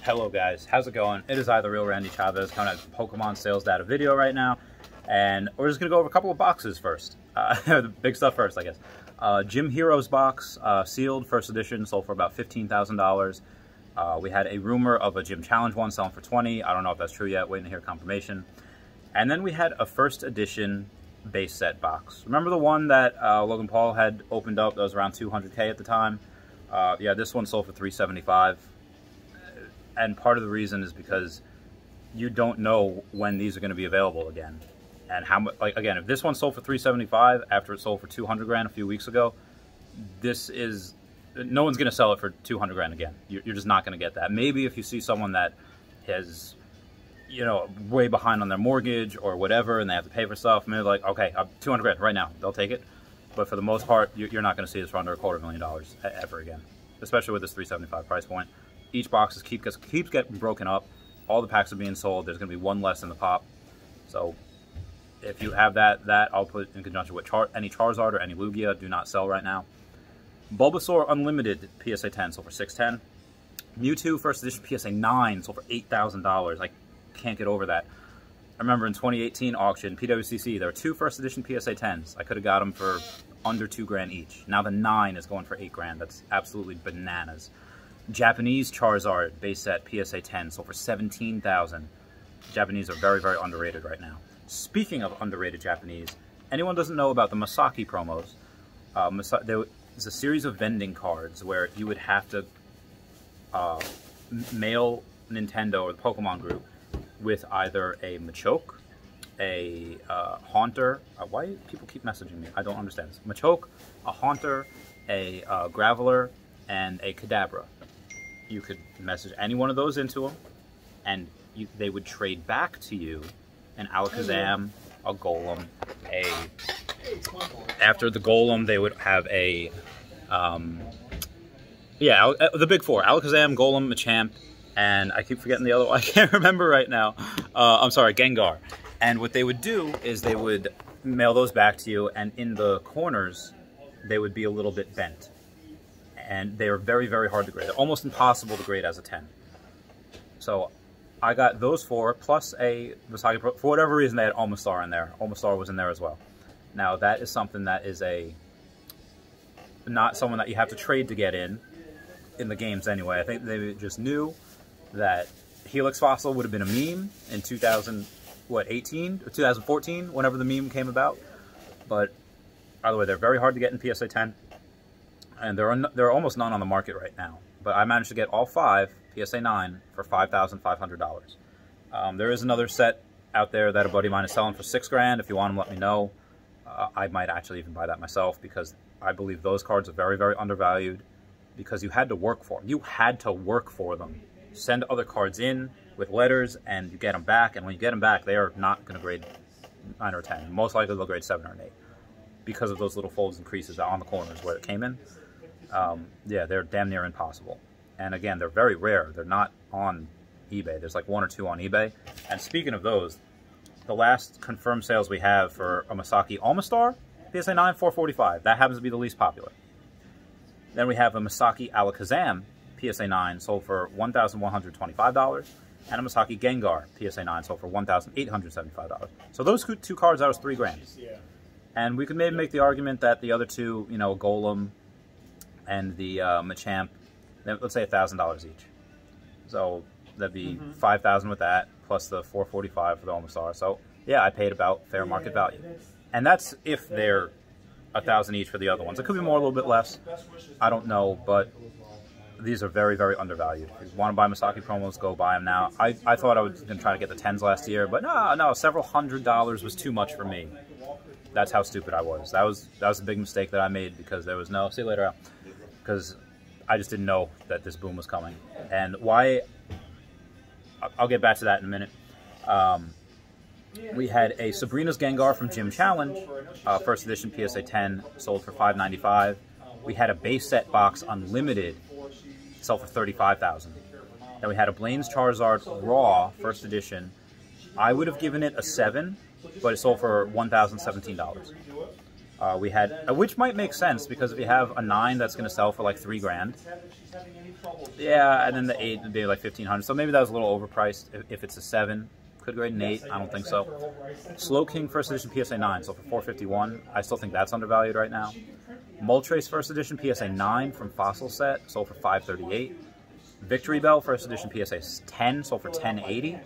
Hello guys, how's it going? It is I, the real Randy Chavez, coming at Pokemon sales data video right now, and we're just gonna go over a couple of boxes first. The big stuff first, I guess. Gym Heroes box, sealed, first edition, sold for about $15,000. We had a rumor of a Gym Challenge one selling for $20. I don't know if that's true yet, waiting to hear confirmation. And then we had a first edition base set box. Remember the one that Logan Paul had opened up that was around 200K at the time? Yeah, this one sold for $375. And part of the reason is because you don't know when these are going to be available again. And how much, like, again, if this one sold for $375 after it sold for 200 grand a few weeks ago, this is, no one's going to sell it for 200 grand again. You're just not going to get that. Maybe if you see someone that has, you know, way behind on their mortgage or whatever, and they have to pay for stuff, maybe like, okay, 200 grand right now, they'll take it. But for the most part, you're not going to see this for under $250,000 ever again, especially with this $375 price point. Each box keeps getting broken up. All the packs are being sold. There's going to be one less in the pop. So if you have that I'll put in conjunction with any Charizard or any Lugia. Do not sell right now. Bulbasaur Unlimited PSA 10 sold for $610. Mewtwo First Edition PSA 9 sold for $8,000. I can't get over that. I remember in 2018 auction, PWCC, there were 2 First Edition PSA 10s. I could have got them for under 2 grand each. Now the 9 is going for 8 grand. That's absolutely bananas. Japanese Charizard base set PSA 10 sold for $17,000. Japanese are very, very underrated right now. Speaking of underrated Japanese, anyone doesn't know about the Masaki promos, there's a series of vending cards where you would have to mail Nintendo or the Pokemon Group with either a Machoke, a Haunter. Why do people keep messaging me? I don't understand this. Machoke, a Haunter, a Graveler, and a Kadabra. You could message any one of those into them, and they would trade back to you an Alakazam, a Golem, after the Golem they would have a, the big 4, Alakazam, Golem, Machamp, and I keep forgetting the other one, I can't remember right now, I'm sorry, Gengar. And what they would do is they would mail those back to you, and in the corners, they would be a little bit bent. And they are very, very hard to grade. They're almost impossible to grade as a 10. So I got those 4, plus a Masaki Pro. For whatever reason, they had Omastar in there. Omastar was in there as well. Now, that is something that is not someone that you have to trade to get in the games anyway. I think they just knew that Helix Fossil would have been a meme in 2018 or 2014, whenever the meme came about. But either way, they're very hard to get in PSA 10. And there are almost none on the market right now. But I managed to get all 5 PSA 9 for $5,500. There is another set out there that a buddy of mine is selling for $6 grand. If you want them, let me know. I might actually even buy that myself, because I believe those cards are very, very undervalued, because you had to work for them. You had to work for them. Send other cards in with letters, and you get them back. And when you get them back, they are not going to grade 9 or 10. Most likely they'll grade 7 or 8, because of those little folds and creases on the corners where it came in. Yeah, they're damn near impossible. And again, they're very rare. They're not on eBay. There's like 1 or 2 on eBay. And speaking of those, the last confirmed sales we have for a Masaki Omastar, PSA 9, $445. That happens to be the least popular. Then we have a Masaki Alakazam, PSA 9, sold for $1,125. And a Masaki Gengar, PSA 9, sold for $1,875. So those 2 cards, that was 3 grand. And we could maybe make the argument that the other 2, you know, Golem and the Machamp, let's say $1,000 each. So that'd be $5,000 with that, plus the $445 for the Omastar. So yeah, I paid about fair market value. And that's if they're $1,000 each for the other ones. It could be more, a little bit less. I don't know, but these are very, very undervalued. If you want to buy Masaki promos, go buy them now. I thought I was going to try to get the 10s last year, but no, several $100s was too much for me. That's how stupid I was. That was a big mistake that I made, because there was no, see you later, Al. Because I just didn't know that this boom was coming. And why, I'll get back to that in a minute. We had a Sabrina's Gengar from Gym Challenge, first edition PSA 10, sold for $595. We had a base set box Unlimited, sold for $35,000. Then we had a Blaine's Charizard Raw, first edition. I would have given it a 7, but it sold for $1,017. We had, which might make sense because if you have a 9 that's going to sell for like 3 grand, yeah, and then the 8 would be like 1,500. So maybe that was a little overpriced. If it's a 7, could grade an 8. I don't think so. Slow King First Edition PSA 9, so for 451, I still think that's undervalued right now. Moltres First Edition PSA 9 from Fossil Set sold for 538. Victory Bell First Edition PSA 10 sold for 1080.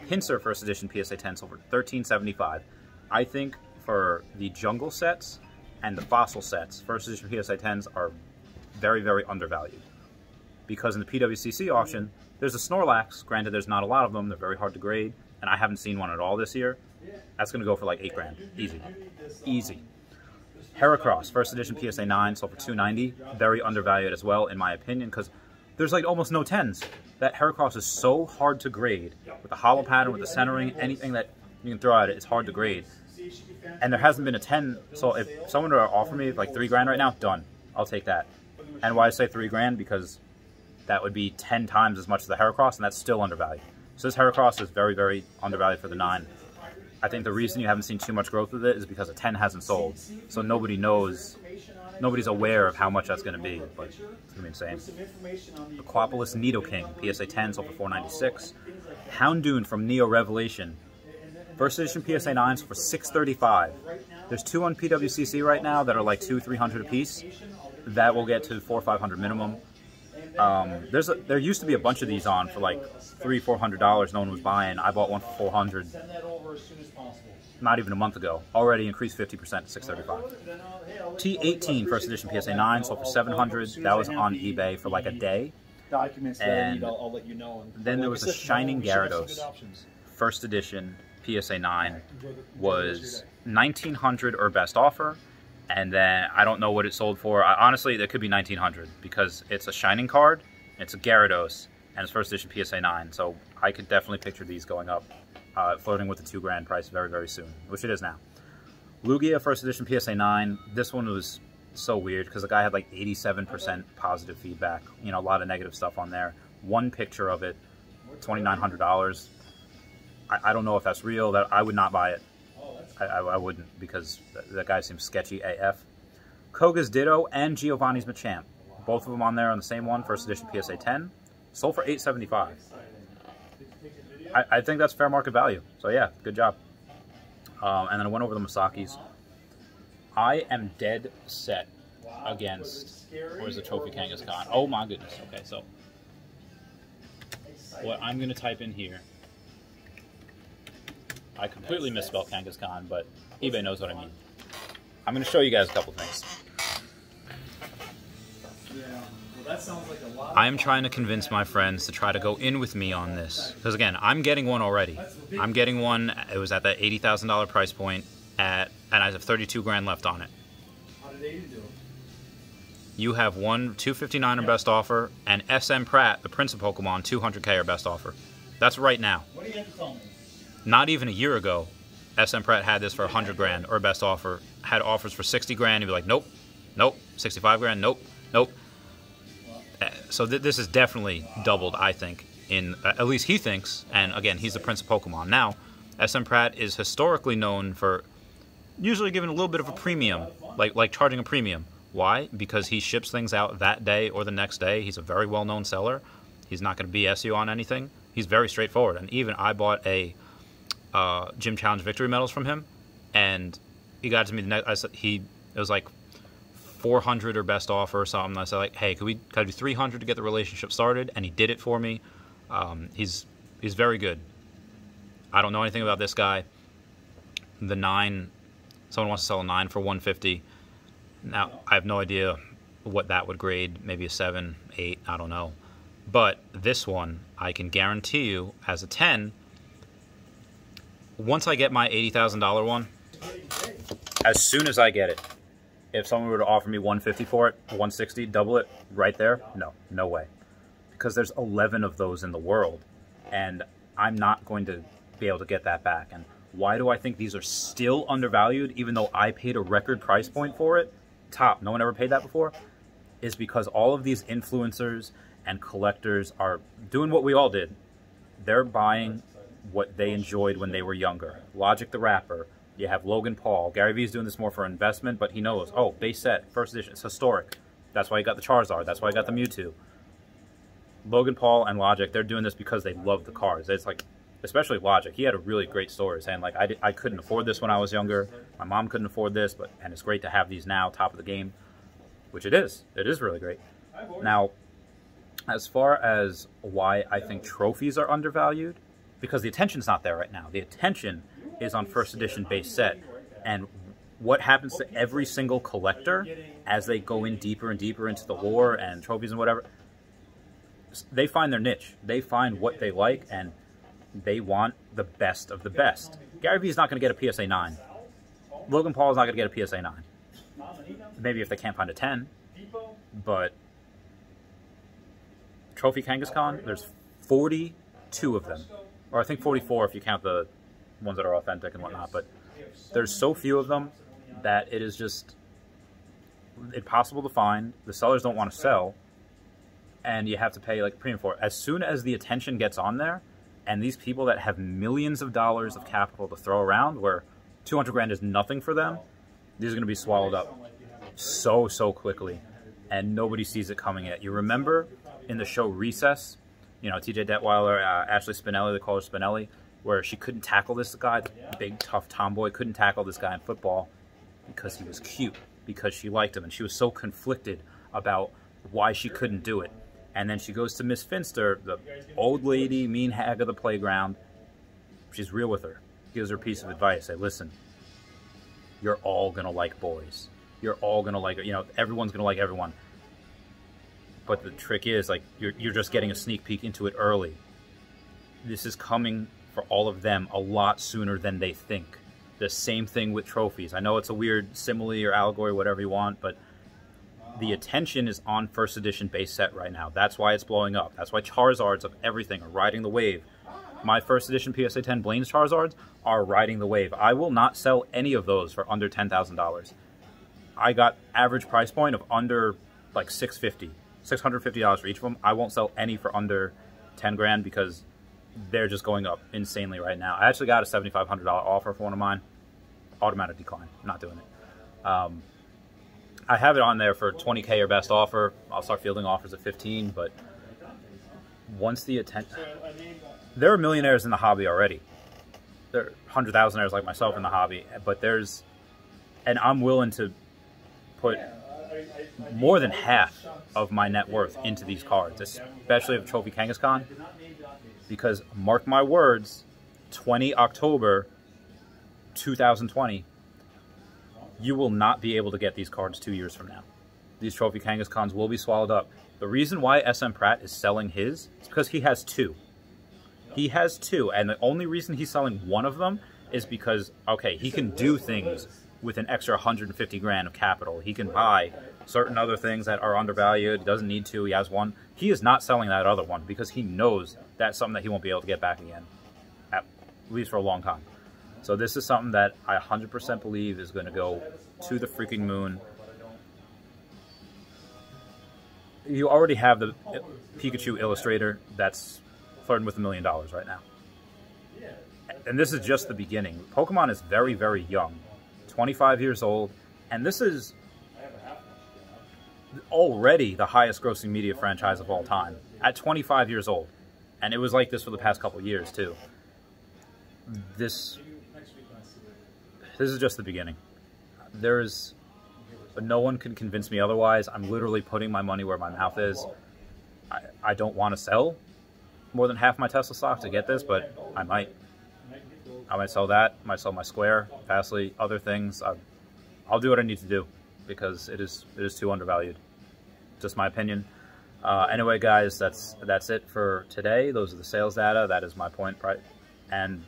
Pincer First Edition PSA 10 sold for 1375. I think for the Jungle sets and the Fossil sets, First Edition PSA 10s are very, very undervalued. Because in the PWCC auction, there's a Snorlax. Granted, there's not a lot of them. They're very hard to grade, and I haven't seen one at all this year. That's going to go for like 8 grand. Easy. Easy. Heracross First Edition PSA 9 sold for 290. Very undervalued as well, in my opinion, because there's like almost no 10s. That Heracross is so hard to grade. With the hollow pattern, with the centering, anything that you can throw at it, it's hard to grade. And there hasn't been a 10, so if someone were to offer me like 3 grand right now, done. I'll take that. And why I say 3 grand? Because that would be 10 times as much as the Heracross, and that's still undervalued. So this Heracross is very, very undervalued for the 9. I think the reason you haven't seen too much growth with it is because a 10 hasn't sold. So nobody knows, nobody's aware of how much that's going to be, but it's going to be insane. Aquapolis Nidoking, PSA 10 sold for 496. Houndoom from Neo Revelation, First Edition PSA 9 sold for 635. There's 2 on PWCC right now that are like $200-300 a piece. That will get to $400-500 minimum. There used to be a bunch of these on for like $300-400. No one was buying. I bought one for $400. Not even a month ago. Already increased 50% to $635. T18 First Edition PSA 9 sold for $700. That was on eBay for like a day. And then there was a Shining Gyarados First Edition PSA 9 was $1,900 or best offer. And then I don't know what it sold for. Honestly, it could be $1,900 because it's a Shining card, it's a Gyarados, and it's First Edition PSA 9. So I could definitely picture these going up, flirting with the 2 grand price very, very soon, which it is now. Lugia First Edition PSA 9. This one was so weird because the guy had like 87% positive feedback. You know, a lot of negative stuff on there. One picture of it, $2,900. I don't know if that's real. That I would not buy it. I wouldn't, because that guy seems sketchy AF. Koga's Ditto and Giovanni's Machamp. Both of them on there on the same one, First Edition PSA 10. Sold for $875. I think that's fair market value. So yeah, good job. And then I went over the Masakis. I am dead set against, where's the Trophy Kangaskhan? Oh my goodness. Okay, so what I'm going to type in here, I completely misspelled Kangaskhan, but eBay knows what I mean. I'm going to show you guys a couple things. I am trying to convince my friends to try to go in with me on this. Because again, I'm getting one already. I'm getting one, it was at that $80,000 price point, and I have 32 grand left on it. How did Aiden do? You have one 259 or best offer, and SM Pratt, the Prince of Pokemon, 200K or best offer. That's right now. What do you have to tell me? Not even a year ago, SM Pratt had this for 100 grand or best offer. Had offers for 60 grand. He'd be like, nope, nope. 65 grand, nope, nope. So this is definitely doubled, I think, in at least he thinks. And again, he's the Prince of Pokemon. Now, SM Pratt is historically known for usually giving a little bit of a premium, like charging a premium. Why? Because he ships things out that day or the next day. He's a very well-known seller. He's not going to BS you on anything. He's very straightforward. And even I bought a Gym Challenge Victory medals from him, and he got to me the next. I said it was like 400 or best offer or something. I said like, hey, could I do 300 to get the relationship started? And he did it for me. He's very good. I don't know anything about this guy. The 9, someone wants to sell a 9 for 150. Now I have no idea what that would grade. Maybe a 7, 8. I don't know. But this one, I can guarantee you, as a 10. Once I get my $80,000 one, as soon as I get it, if someone were to offer me 150 for it, 160, double it, right there, no way. Because there's 11 of those in the world, and I'm not going to be able to get that back. And why do I think these are still undervalued, even though I paid a record price point for it? Top, no one ever paid that before? Is because all of these influencers and collectors are doing what we all did. They're buying what they enjoyed when they were younger. Logic the Rapper, You have Logan Paul. Gary Vee's doing this more for investment, but he knows, oh, base set, first edition, it's historic. That's why he got the Charizard. That's why he got the Mewtwo. Logan Paul and Logic, they're doing this because they love the cards. It's like, especially Logic, he had a really great story saying, like, I couldn't afford this when I was younger. My mom couldn't afford this, and it's great to have these now, top of the game, which it is. It is really great. Now, as far as why I think trophies are undervalued, because the attention's not there right now. The attention is on first edition base set. And what happens to every single collector as they go in deeper and deeper into the lore and trophies and whatever, they find their niche. They find what they like, and they want the best of the best. Gary Vee's not going to get a PSA 9. Logan Paul's not going to get a PSA 9. Maybe if they can't find a 10. But Trophy Kangaskhan, there's 42 of them. Or I think 44 if you count the ones that are authentic and whatnot. But there's so few of them that it is just impossible to find. The sellers don't want to sell. And you have to pay like a premium for it. As soon as the attention gets on there, and these people that have millions of dollars of capital to throw around, where 200 grand is nothing for them, these are going to be swallowed up so quickly, and nobody sees it coming yet. You remember in the show Recess, you know, TJ Detweiler, Ashley Spinelli, they call her Spinelli, where she couldn't tackle this guy, the big tough tomboy, couldn't tackle this guy in football because he was cute, because she liked him, and she was so conflicted about why she couldn't do it. And then she goes to Miss Finster, the old lady, mean hag of the playground. She's real with her. Gives her a piece of advice. Say, listen, you're all going to like boys. You're all going to like, you know, everyone's going to like everyone. But the trick is, like, you're just getting a sneak peek into it early. This is coming for all of them a lot sooner than they think. The same thing with trophies. I know it's a weird simile or allegory, whatever you want, but the attention is on first edition base set right now. That's why it's blowing up. That's why Charizards of everything are riding the wave. My first edition PSA 10 Blaine's Charizards are riding the wave. I will not sell any of those for under $10,000. I got average price point of under like $650 for each of them. I won't sell any for under 10 grand because they're just going up insanely right now. I actually got a $7,500 offer for one of mine. Automatic decline. I'm not doing it. I have it on there for 20K or best offer. I'll start fielding offers at 15, but once the attention... There are millionaires in the hobby already. There are 100,000aires like myself in the hobby, but there's... And I'm willing to put more than half of my net worth into these cards, especially of Trophy Kangaskhan, because mark my words, 20 October 2020, you will not be able to get these cards 2 years from now. These Trophy Kangaskhan's will be swallowed up. The reason why SM Pratt is selling his is because he has two. He has two, and the only reason he's selling one of them is because, okay, he can do things with an extra 150 grand of capital. He can buy certain other things that are undervalued. He doesn't need to. He has one. He is not selling that other one because he knows that's something that he won't be able to get back again, at least for a long time. So this is something that I 100% believe is going to go to the freaking moon. You already have the Pikachu Illustrator that's flirting with $1 million right now. And this is just the beginning. Pokemon is very, very young. 25 years old. And this is already the highest grossing media franchise of all time. At 25 years old. And it was like this for the past couple of years, too. This is just the beginning. No one can convince me otherwise. I'm literally putting my money where my mouth is. I don't want to sell more than half my Tesla stock to get this, but I might. I might sell that. I might sell my Square, Fastly, other things. I'll do what I need to do because it is too undervalued. Just my opinion. Anyway, guys, that's it for today. Those are the sales data. That is my point, right? And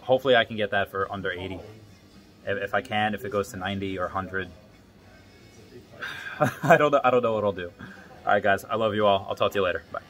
hopefully I can get that for under 80. If I can, if it goes to 90 or 100. I don't know what I'll do. All right, guys, I love you all. I'll talk to you later. Bye.